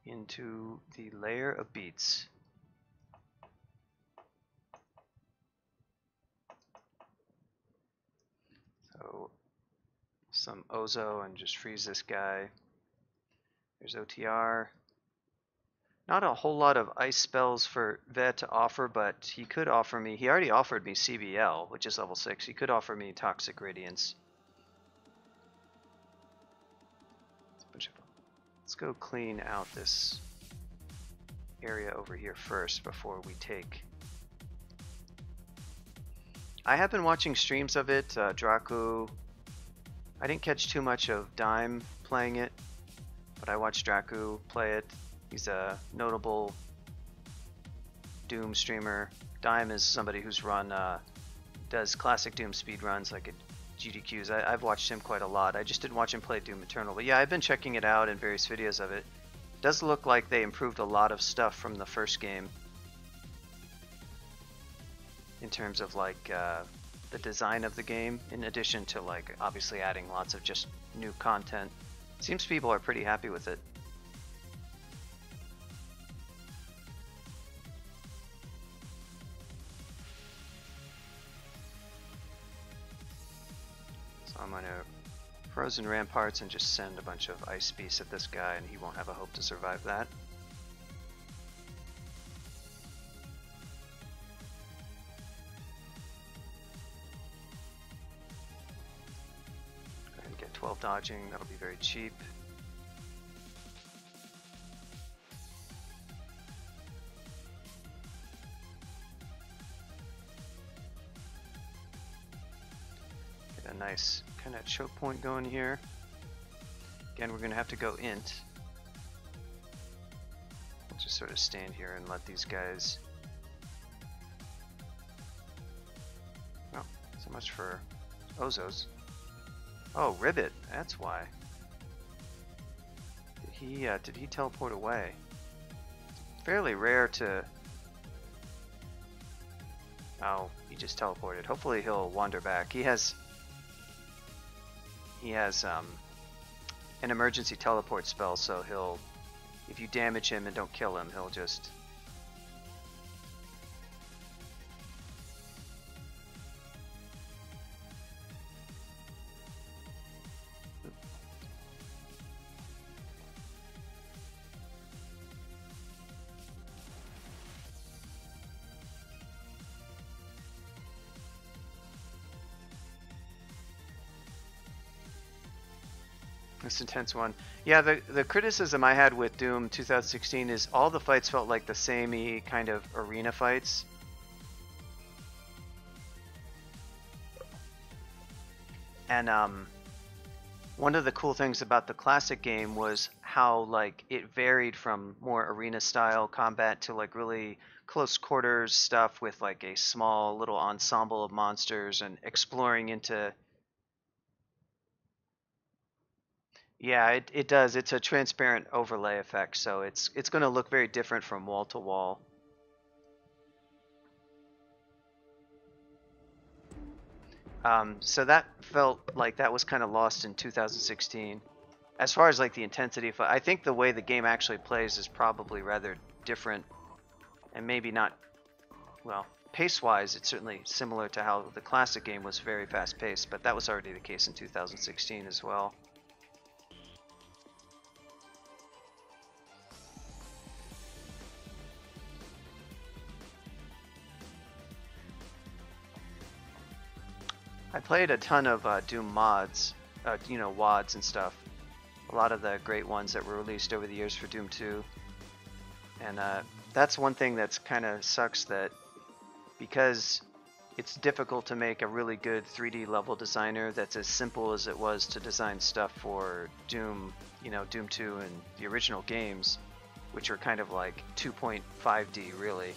into the layer of beats. So some Ozo and just freeze this guy. There's OTR. Not a whole lot of ice spells for Veh to offer, but he could offer me, he already offered me CBL, which is level 6. He could offer me Toxic Radiance. Let's go clean out this area over here first before we take. I have been watching streams of it, Draku. I didn't catch too much of Dime playing it, but I watched Draku play it. He's a notable Doom streamer. Dime is somebody who's does classic Doom speedruns like at GDQs. I've watched him quite a lot. I just didn't watch him play Doom Eternal. But yeah, I've been checking it out in various videos of it. It does look like they improved a lot of stuff from the first game. In terms of like the design of the game, in addition to like obviously adding lots of just new content. Seems people are pretty happy with it. I'm going to Frozen Ramparts and just send a bunch of Ice Beasts at this guy, and he won't have a hope to survive that. Go ahead and get 12 dodging, that'll be very cheap. Get a nice kind of choke point going here. Again, we're going to have to go int. We'll just sort of stand here and let these guys. Oh, so much for Ozos. Oh, Ribbit, that's why. Did he teleport away? Fairly rare to. Oh, he just teleported. Hopefully he'll wander back. He has an emergency teleport spell, so he'll, if you damage him and don't kill him, he'll just. This intense one. Yeah, the criticism I had with Doom 2016 is all the fights felt like the samey kind of arena fights. And one of the cool things about the classic game was how like it varied from more arena style combat to like really close quarters stuff with like a small little ensemble of monsters and exploring into. Yeah, it does. It's a transparent overlay effect, so it's going to look very different from wall to wall. So that felt like that was kind of lost in 2016. As far as like the intensity, I think the way the game actually plays is probably rather different, and maybe not. Well, pace-wise, it's certainly similar to how the classic game was very fast-paced, but that was already the case in 2016 as well. I played a ton of Doom mods, you know, WODs and stuff. A lot of the great ones that were released over the years for Doom 2. And that's one thing that's kind of sucks, that because it's difficult to make a really good 3D level designer that's as simple as it was to design stuff for Doom, you know, Doom 2 and the original games, which are kind of like 2.5D really.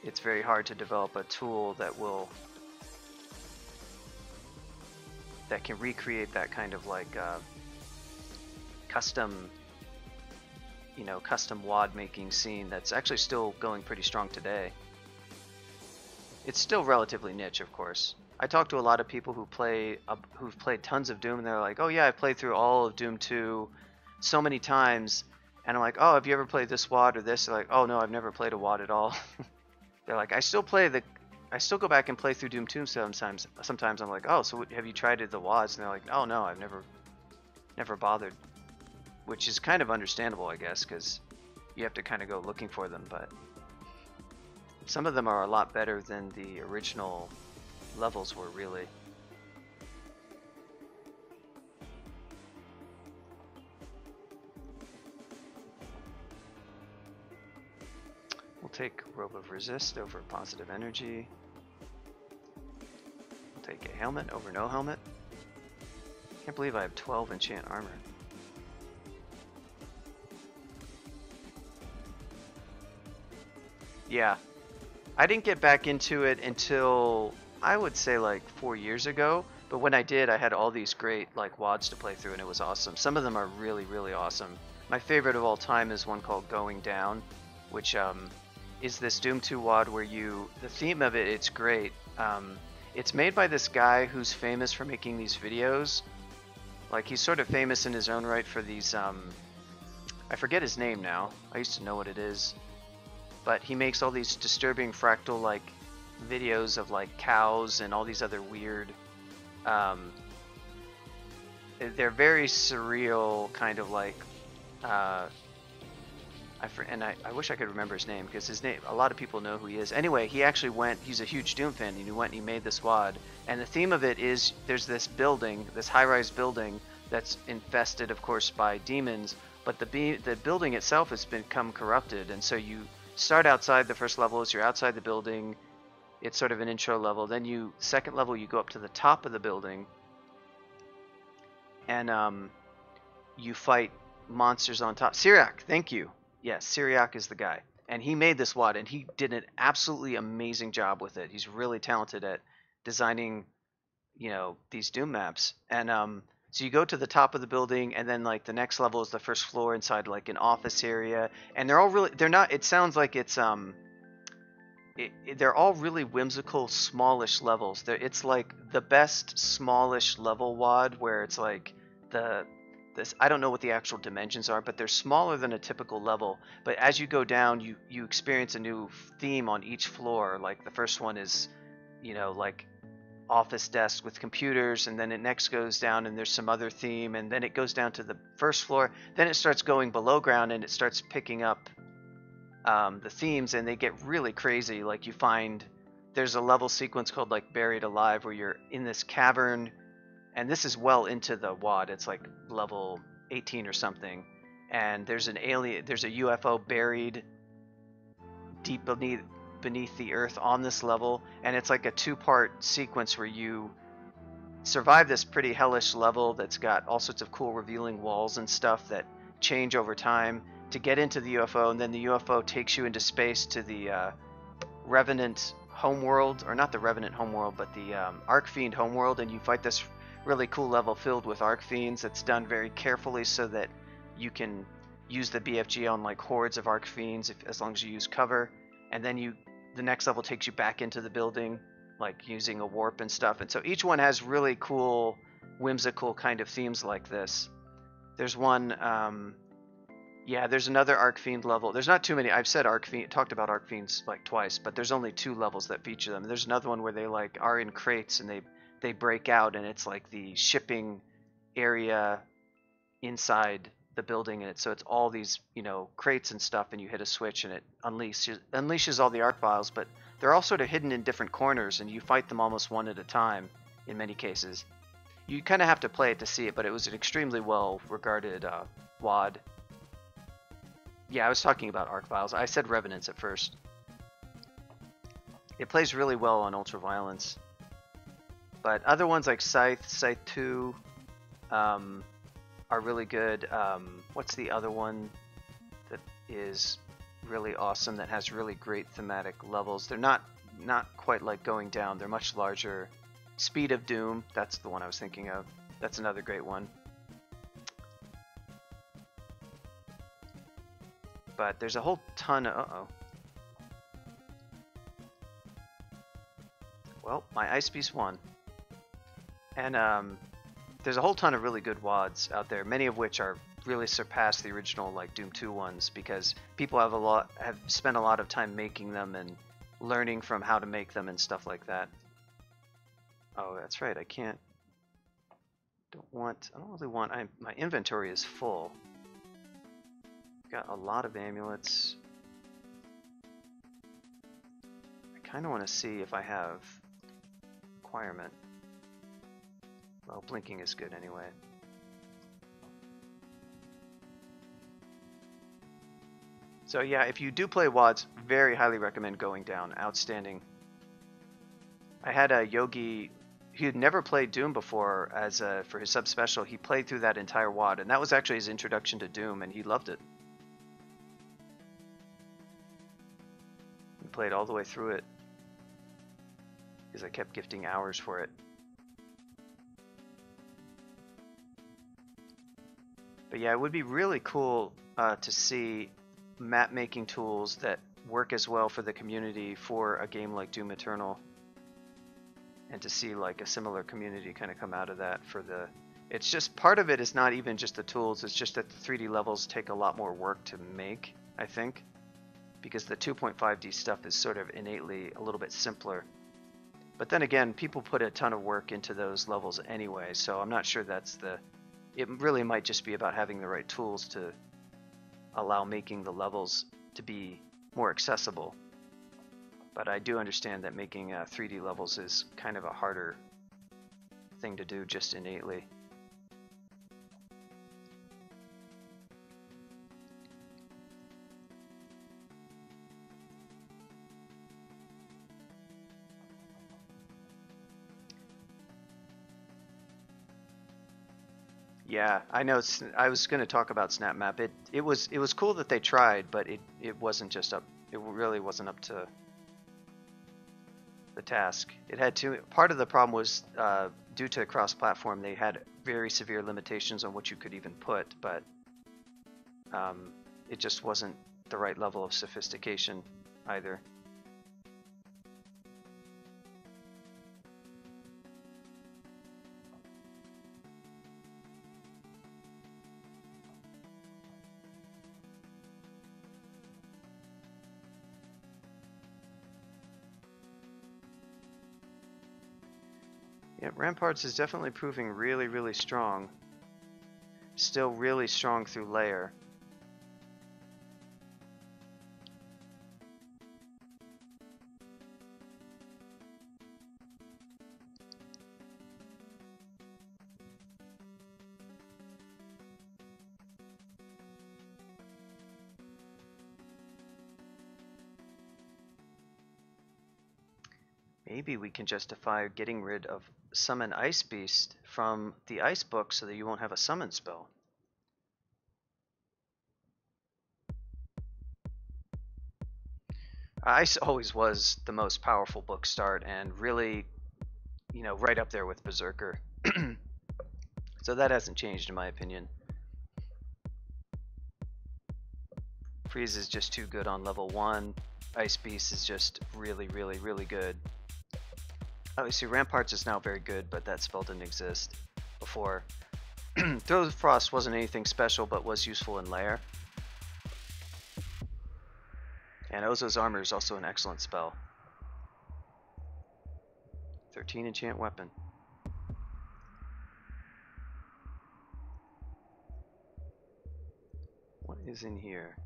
It's very hard to develop a tool that can recreate that kind of like custom, you know, custom WOD making scene that's actually still going pretty strong today. It's still relatively niche, of course. I talked to a lot of people who who've played tons of Doom, and they're like, "Oh yeah, I've played through all of Doom 2 so many times." And I'm like, "Oh, have you ever played this WAD or this?" They're like, "Oh no, I've never played a WAD at all." They're like, I still go back and play through Doom 2 sometimes." Sometimes I'm like, "Oh, so have you tried the WADs?" And they're like, "Oh no, I've never bothered," which is kind of understandable, I guess, because you have to kind of go looking for them. But some of them are a lot better than the original levels were, really. We'll take Robe of Resist over Positive Energy. We'll take a helmet over no helmet. Can't believe I have 12 enchant armor. Yeah, I didn't get back into it until I would say like 4 years ago. But when I did, I had all these great like WADs to play through, and it was awesome. Some of them are really, really awesome. My favorite of all time is one called Going Down, which is this Doom 2 WAD where the theme of it's great. It's made by this guy who's famous for making these videos. Like, he's sort of famous in his own right for these, I forget his name now. I used to know what it is. But he makes all these disturbing fractal, like, videos of, like, cows and all these other weird, they're very surreal, kind of like, I wish I could remember his name, because his name, a lot of people know who he is. Anyway, he actually he's a huge Doom fan, and he went and he made this WAD. And the theme of it is, there's this building, this high-rise building, that's infested, of course, by demons, but the building itself has become corrupted, and so you start outside the first level, as you're outside the building, it's sort of an intro level, then second level, you go up to the top of the building, and you fight monsters on top. Syriac, thank you. Yes, Syriac is the guy. And he made this WAD, and he did an absolutely amazing job with it. He's really talented at designing, these Doom maps. And so you go to the top of the building, and then like the next level is the first floor inside like an office area. And they're not, it sounds like it's they're all really whimsical, smallish levels. It's like the best smallish level WAD where it's like I don't know what the actual dimensions are, but they're smaller than a typical level. But as you go down, you experience a new theme on each floor. Like the first one is, like office desk with computers, and then it next goes down and there's some other theme, and then it goes down to the first floor. Then it starts going below ground and it starts picking up the themes, and they get really crazy. Like there's a level sequence called like Buried Alive where you're in this cavern, and this is well into the WAD. It's like level 18 or something, and there's a UFO buried deep beneath the earth on this level, and it's like a two-part sequence where you survive this pretty hellish level that's got all sorts of cool revealing walls and stuff that change over time to get into the UFO, and then the UFO takes you into space to the Revenant homeworld, or not the Revenant homeworld, but the Archfiend homeworld, and you fight this really cool level filled with Archfiends that's done very carefully so that you can use the BFG on like hordes of Archfiends as long as you use cover. And then the next level takes you back into the building, like using a warp and stuff. And so each one has really cool, whimsical kind of themes like this. There's one, there's another Archfiend level. There's not too many. I've talked about Archfiends like twice, but there's only 2 levels that feature them. There's another one where they like are in crates and they break out, and it's like the shipping area inside the building, and so it's all these crates and stuff, and you hit a switch and it unleashes all the arc vials, but they're all sort of hidden in different corners, and you fight them almost one at a time in many cases. You kind of have to play it to see it, but it was an extremely well regarded WAD. Yeah, I was talking about arc vials. I said Revenants at first. It plays really well on Ultraviolence. But other ones like Scythe 2 are really good. What's the other one that is really awesome, that has really great thematic levels? They're not quite like Going Down. They're much larger. Speed of Doom, that's the one I was thinking of. That's another great one. But there's a whole ton of... Well, my Ice Beast won. And there's a whole ton of really good WADs out there, many of which are really surpass the original like Doom 2 ones because people have spent a lot of time making them and learning from how to make them and stuff like that. Oh, that's right. I don't really want. My inventory is full. Got a lot of amulets. I kind of want to see if I have requirement. Well, blinking is good anyway. So yeah, if you do play WADs, very highly recommend going down. Outstanding. I had a Yogi, he had never played Doom before for his sub special. He played through that entire WAD, and that was actually his introduction to Doom, and he loved it. He played all the way through it because I kept gifting hours for it. But yeah, it would be really cool to see map making tools that work as well for the community for a game like Doom Eternal, and to see like a similar community kind of come out of that for the. It's just part of it is not even just the tools, it's just that the 3D levels take a lot more work to make, I think, because the 2.5D stuff is sort of innately a little bit simpler. But then again, people put a ton of work into those levels anyway, so I'm not sure that's the. It really might just be about having the right tools to allow making the levels to be more accessible. But I do understand that making 3D levels is kind of a harder thing to do just innately. Yeah, I know. I was going to talk about SnapMap. It was cool that they tried, but it wasn't just up. It really wasn't up to the task. It had to. Part of the problem was due to cross-platform. They had very severe limitations on what you could even put, but it just wasn't the right level of sophistication either. Yeah, Ramparts is definitely proving really, really strong. Still really strong through layer. Maybe we can justify getting rid of Summon Ice Beast from the Ice book so that you won't have a summon spell. Ice always was the most powerful book start and really, you know, right up there with Berserker. So that hasn't changed in my opinion. Freeze is just too good on level 1. Ice Beast is just really, really, really good. Obviously Ramparts is now very good, but that spell didn't exist before. Throw the Frost wasn't anything special, but was useful in layer. And Ozo's Armor is also an excellent spell. 13 enchant weapon. What is in here?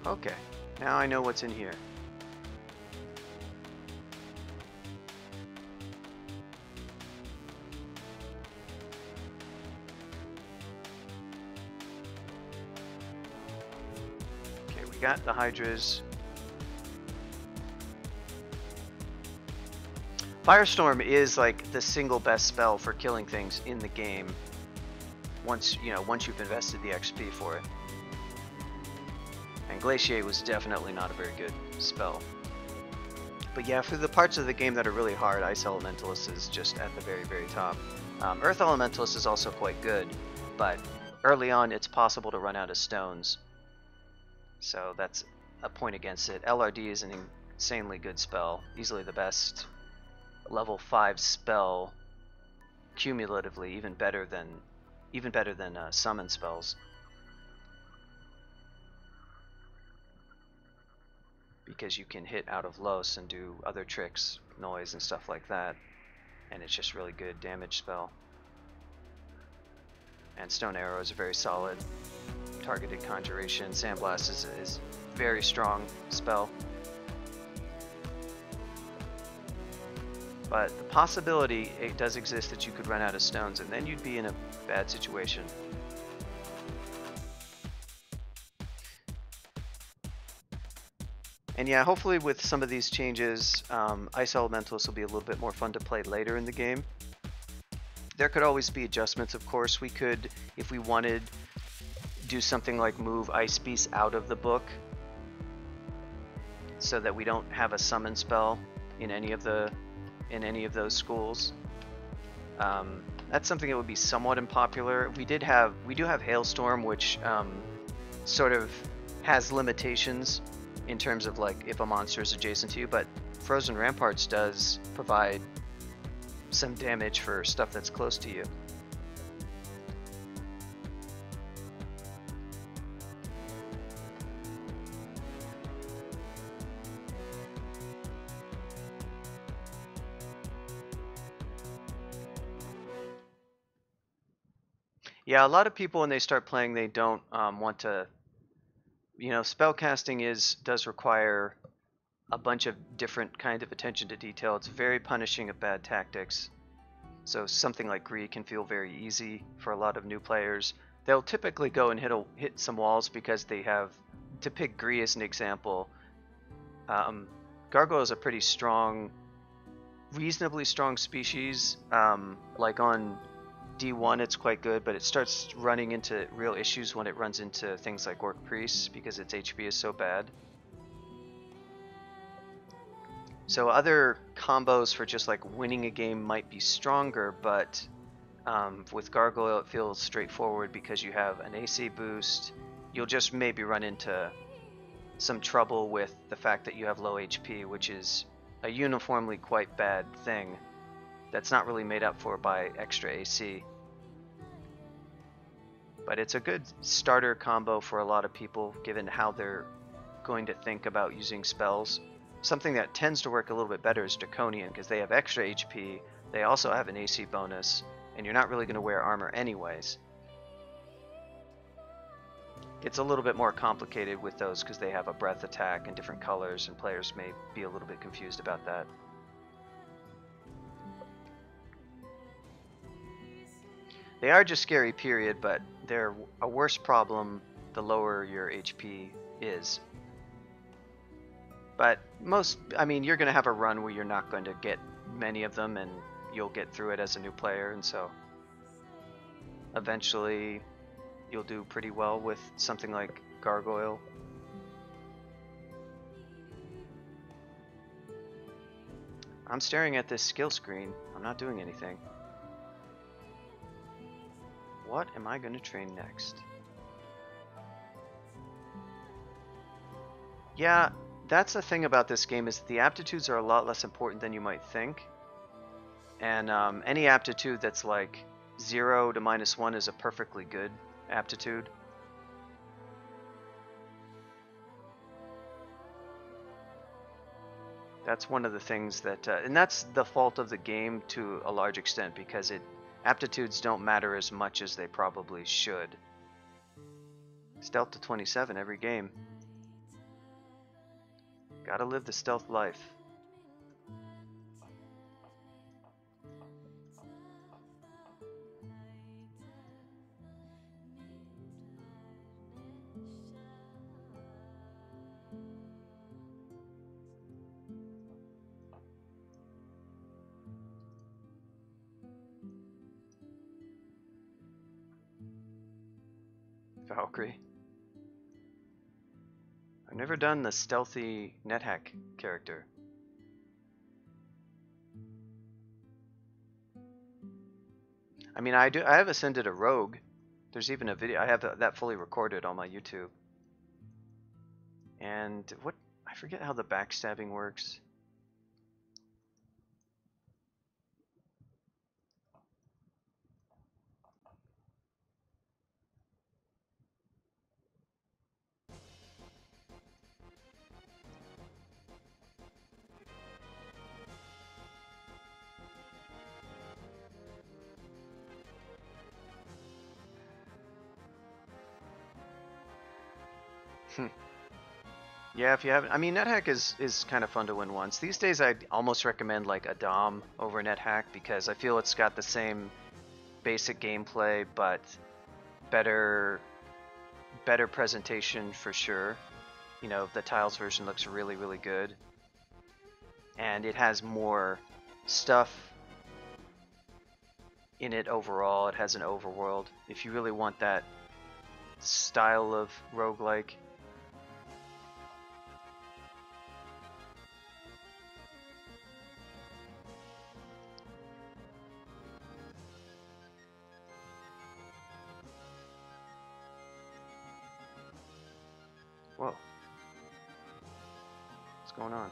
Okay, now I know what's in here. Got the Hydras. Firestorm is like the single best spell for killing things in the game. Once you've invested the XP for it. And Glaciate was definitely not a very good spell. But yeah, for the parts of the game that are really hard, Ice Elementalist is just at the very, very top. Earth Elementalist is also quite good, but early on it's possible to run out of stones. So that's a point against it. LRD is insanely good spell. Easily the best level 5 spell cumulatively, even better than summon spells. Because you can hit out of Los and do other tricks, noise and stuff like that, and it's just really good damage spell. And Stone Arrow is a very solid targeted conjuration. Sandblast is very strong spell. But the possibility it does exist that you could run out of stones, and then you'd be in a bad situation. And yeah, hopefully with some of these changes, Ice Elementalist will be a little bit more fun to play later in the game. There could always be adjustments, of course. We could, if we wanted, do something like move Ice Beast out of the book so that we don't have a summon spell in any of those schools. That's something that would be somewhat unpopular. We do have Hailstorm, which sort of has limitations in terms of like if a monster is adjacent to you, but Frozen Ramparts does provide some damage for stuff that's close to you. Yeah, a lot of people when they start playing, they don't want to, spellcasting does require a bunch of different kind of attention to detail. It's very punishing of bad tactics. So something like Gree can feel very easy for a lot of new players. They'll typically go and hit some walls because they have, to pick Gree as an example, Gargoyle is a pretty strong, reasonably strong species. Like on D1 it's quite good, but it starts running into real issues when it runs into things like Orc Priests because its HP is so bad. So other combos for just like winning a game might be stronger, but with Gargoyle it feels straightforward because you have an AC boost. You'll just maybe run into some trouble with the fact that you have low HP, which is a uniformly quite bad thing that's not really made up for by extra AC. But it's a good starter combo for a lot of people given how they're going to think about using spells. Something that tends to work a little bit better is Draconian because they have extra HP, they also have an AC bonus, and you're not really going to wear armor anyways. It's a little bit more complicated with those because they have a breath attack and different colors, and players may be a little bit confused about that. They are just scary, period, but they're a worse problem the lower your HP is. But you're going to have a run where you're not going to get many of them, and you'll get through it as a new player, and so eventually you'll do pretty well with something like Gargoyle. I'm staring at this skill screen. I'm not doing anything. What am I going to train next? Yeah, that's the thing about this game is the aptitudes are a lot less important than you might think. And any aptitude that's like 0 to -1 is a perfectly good aptitude. That's one of the things that, and that's the fault of the game to a large extent because aptitudes don't matter as much as they probably should. Stealth to 27 every game. Gotta live the stealth life. Valkyrie. I've never done the stealthy NetHack character. I mean, I have ascended a rogue. There's even a video. I have that fully recorded on my YouTube. And I I forget how the backstabbing works. Yeah, if you haven't, I mean, NetHack is kind of fun to win once. These days, I'd almost recommend like a Dom over NetHack because I feel it's got the same basic gameplay, but better presentation for sure. You know, the Tiles version looks really, really good, and it has more stuff in it overall. It has an overworld. If you really want that style of roguelike. Whoa. What's going on?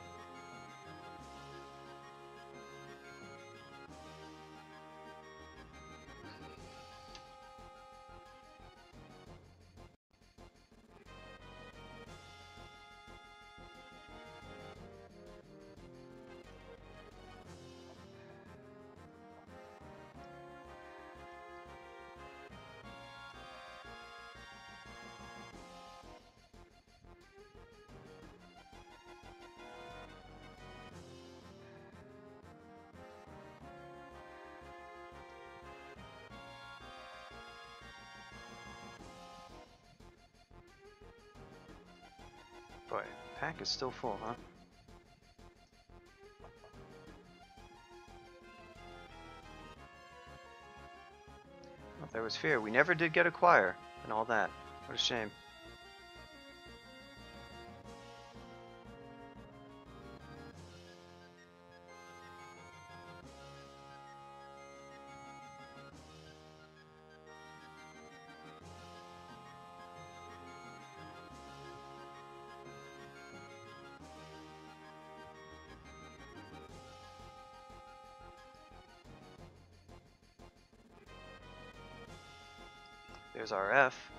Boy, pack is still full, huh? Well, there was fear. We never did get a choir and all that. What a shame. There's our F.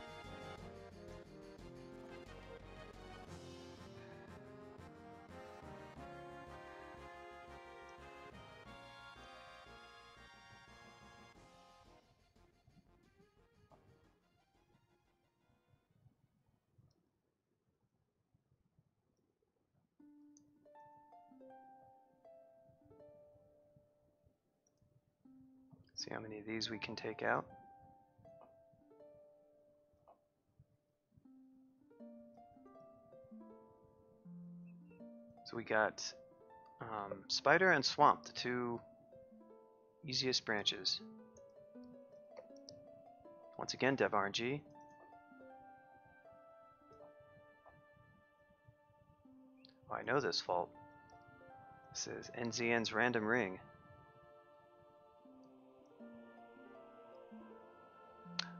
See how many of these we can take out. So we got Spider and Swamp, the two easiest branches. Once again, Dev RNG. Oh, I know this fault. This is NZN's Random Ring.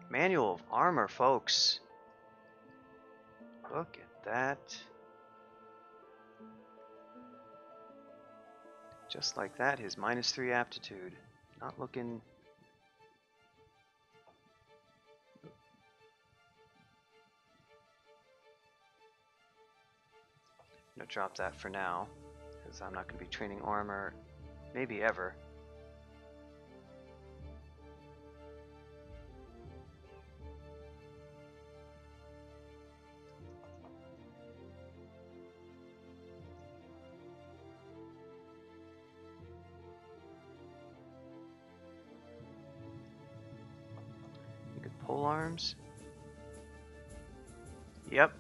Manual of Armor, folks. Look at that. Just like that, his -3 aptitude. Not looking... I'm gonna drop that for now, because I'm not gonna be training armor, maybe ever. Pole arms. Yep,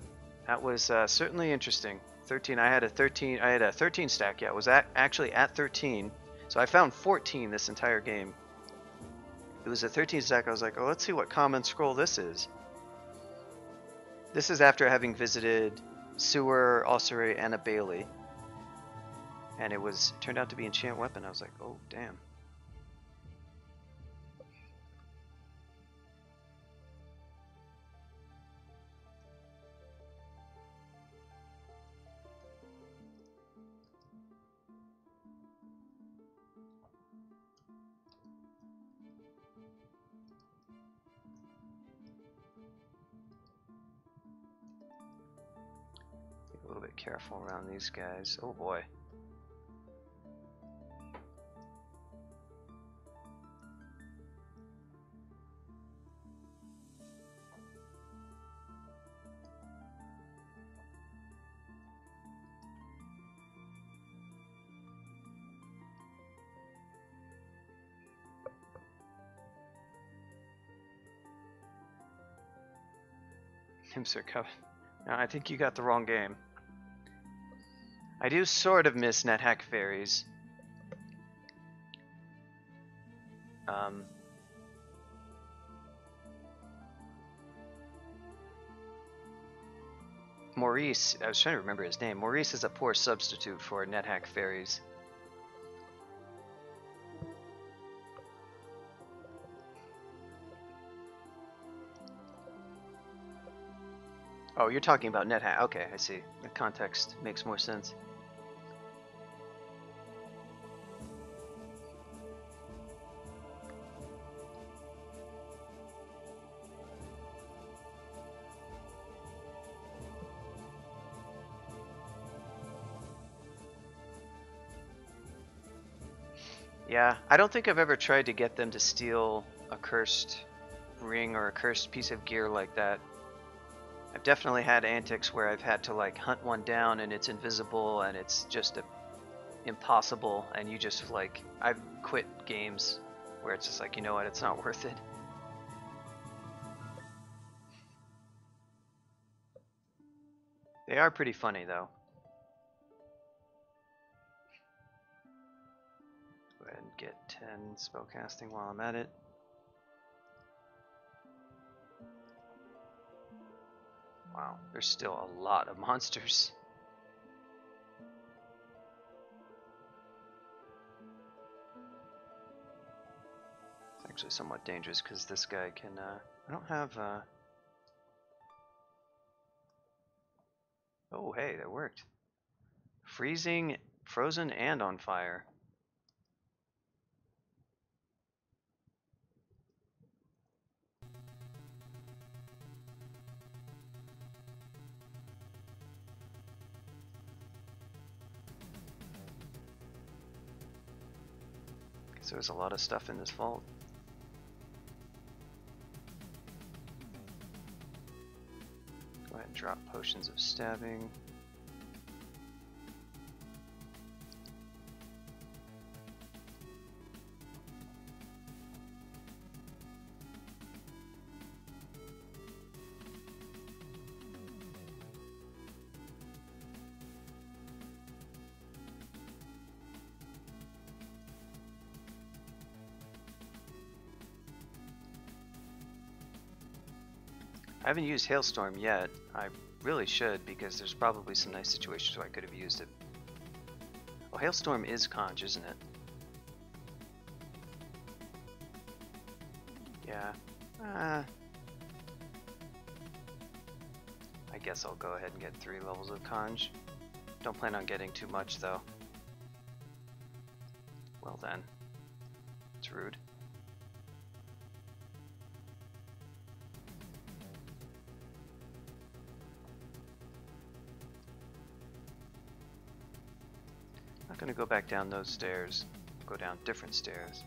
that was certainly interesting. 13. I had a 13. I had a 13 stack. Yeah, it was actually at 13. So I found 14 this entire game. It was a 13 stack. I was like, oh, let's see what common scroll this is. This is after having visited Sewer, Ossuary, and a Bailey, and it turned out to be enchant weapon. I was like, oh damn. Really careful around these guys. Oh boy. Imps are coming. No, I think you got the wrong game. I do sort of miss NetHack fairies. Maurice, I was trying to remember his name. Maurice is a poor substitute for NetHack fairies. Oh, you're talking about NetHack. Okay, I see. The context makes more sense. Yeah, I don't think I've ever tried to get them to steal a cursed ring or a cursed piece of gear like that. I've definitely had antics where I've had to like hunt one down and it's invisible and it's just impossible, and you just like, I've quit games where it's just like, you know what, it's not worth it. They are pretty funny though. Go ahead and get 10 spellcasting while I'm at it. Wow, there's still a lot of monsters. It's actually somewhat dangerous because this guy can, I don't have, oh hey, that worked. Freezing, frozen, and on fire. Because there's a lot of stuff in this vault. Go ahead and drop potions of stabbing. I haven't used Hailstorm yet. I really should, because there's probably some nice situations where I could have used it. Well, Hailstorm is conj, isn't it? Yeah. I guess I'll go ahead and get 3 levels of conj. Don't plan on getting too much though. Well then. It's rude. I'm not gonna go back down those stairs. Go down different stairs.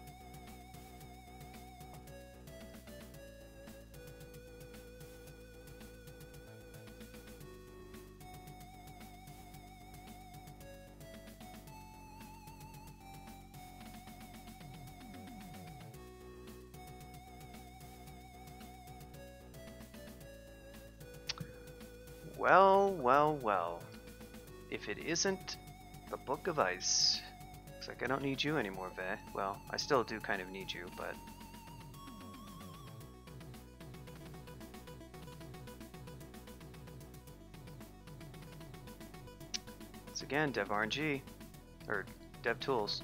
Well, well, well. If it isn't the Book of Ice. Looks like I don't need you anymore, Veh. Well, I still do kind of need you, but... Once again, Dev RNG. Or Dev Tools.